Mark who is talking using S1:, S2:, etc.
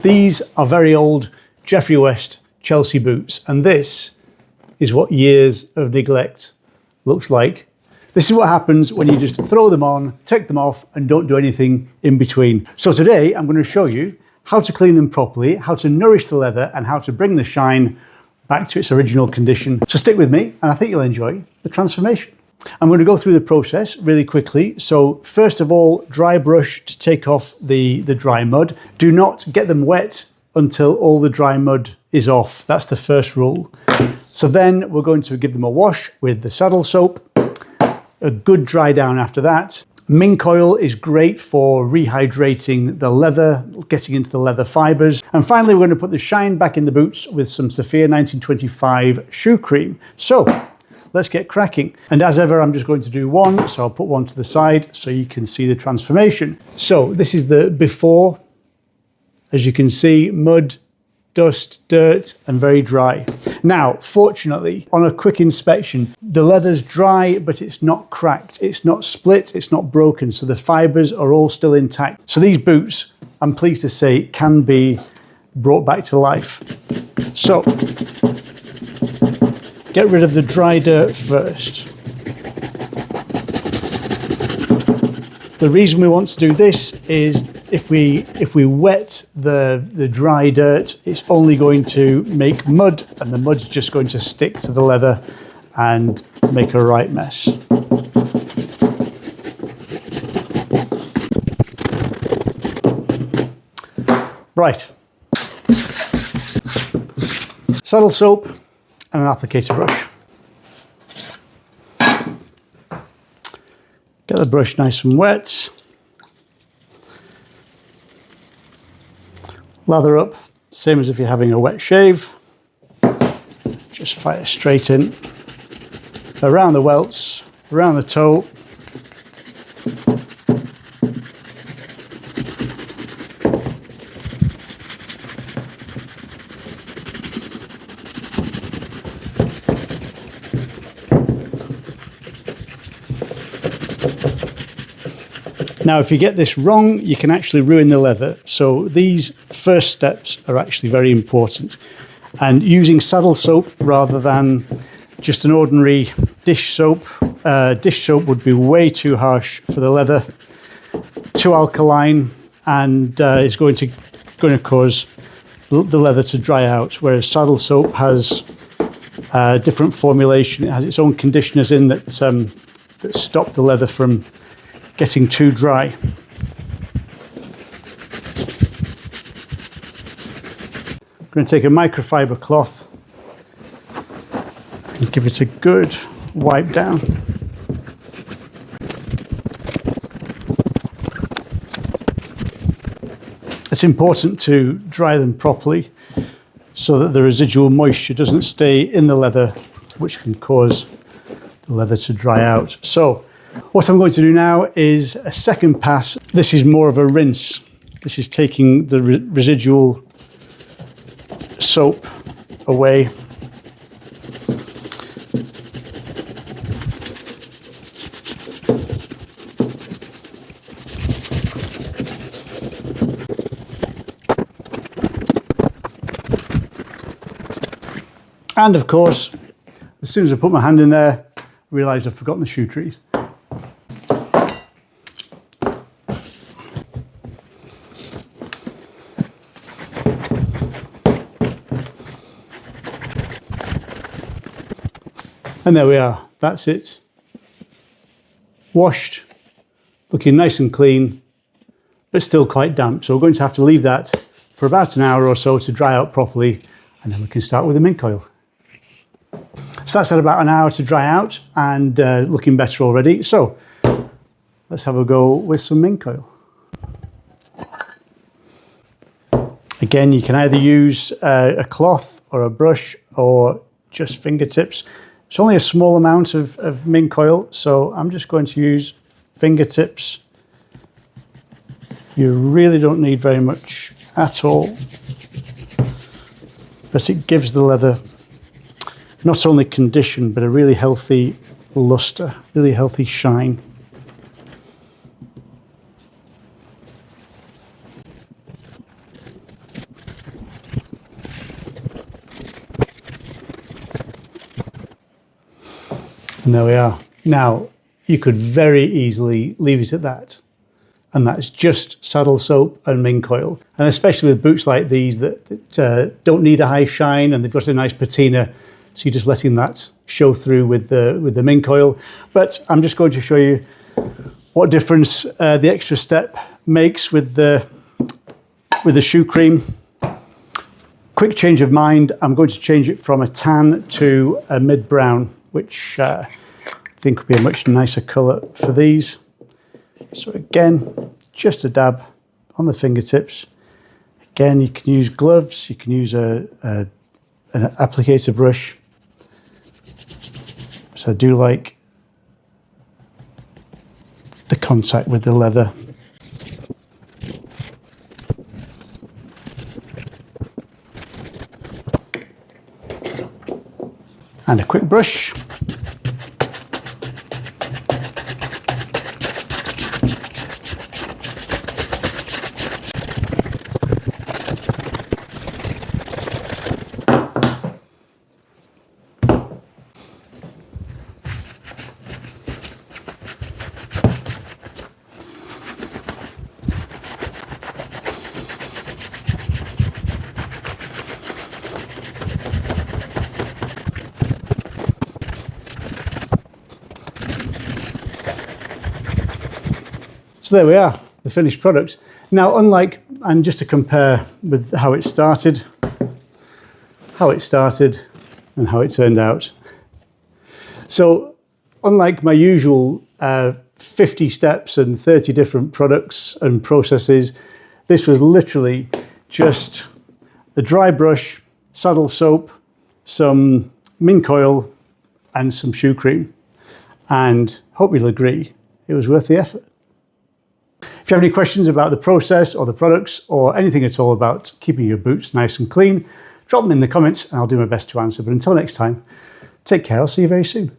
S1: These are very old Geoffrey West Chelsea boots, and this is what years of neglect looks like. This is what happens when you just throw them on, take them off, and don't do anything in between. So today I'm going to show you how to clean them properly, how to nourish the leather, and how to bring the shine back to its original condition. So stick with me, and I think you'll enjoy the transformation. I'm going to go through the process really quickly. So first of all, dry brush to take off the dry mud. Do not get them wet until all the dry mud is off. That's the first rule. So then we're going to give them a wash with the saddle soap, a good dry down after that. Mink oil is great for rehydrating the leather, getting into the leather fibres. And finally, we're going to put the shine back in the boots with some Sophia 1925 shoe cream. So let's get cracking. And as ever, I'm just going to do one. So I'll put one to the side so you can see the transformation. So this is the before. As you can see, mud, dust, dirt, and very dry. Now, fortunately, on a quick inspection, the leather's dry, but it's not cracked. It's not split, it's not broken. So the fibres are all still intact. So these boots, I'm pleased to say, can be brought back to life. So get rid of the dry dirt first. The reason we want to do this is if we wet the dry dirt, it's only going to make mud, and the mud's just going to stick to the leather and make a right mess. Right. Saddle soap and an applicator brush. Get the brush nice and wet. Lather up, same as if you're having a wet shave. Just fire straight in, around the welts, around the toe. Now, if you get this wrong, you can actually ruin the leather. So these first steps are actually very important. And using saddle soap rather than just an ordinary dish soap would be way too harsh for the leather, too alkaline, and is going to cause the leather to dry out. Whereas saddle soap has a different formulation. It has its own conditioners in that stop the leather from getting too dry. I'm going to take a microfiber cloth and give it a good wipe down. It's important to dry them properly so that the residual moisture doesn't stay in the leather, which can cause the leather to dry out. So what I'm going to do now is a second pass. This is more of a rinse. This is taking the residual soap away. And of course, as soon as I put my hand in there, I realised I've forgotten the shoe trees. And there we are, that's it. Washed, looking nice and clean, but still quite damp. So we're going to have to leave that for about an hour or so to dry out properly, and then we can start with the mink oil. So that's had about an hour to dry out and looking better already. So let's have a go with some mink oil. Again, you can either use a cloth or a brush or just fingertips. It's only a small amount of mink oil, so I'm just going to use fingertips. You really don't need very much at all, but it gives the leather not only condition, but a really healthy luster, really healthy shine. And there we are. Now, you could very easily leave it at that. And that's just saddle soap and mink oil. And especially with boots like these that don't need a high shine and they've got a nice patina, so you're just letting that show through with the mink oil. But I'm just going to show you what difference the extra step makes with the shoe cream. Quick change of mind. I'm going to change it from a tan to a mid-brown, which I think would be a much nicer colour for these. So again, just a dab on the fingertips. Again, you can use gloves, you can use an applicator brush. So I do like the contact with the leather. And a quick brush. So there we are, the finished product. Now, unlike, and just to compare with how it started and how it turned out. So unlike my usual 50 steps and 30 different products and processes, this was literally just a dry brush, saddle soap, some mink oil and some shoe cream. And hope you'll agree, it was worth the effort. If you have any questions about the process or the products or anything at all about keeping your boots nice and clean, drop them in the comments and I'll do my best to answer. But until next time, take care. I'll see you very soon.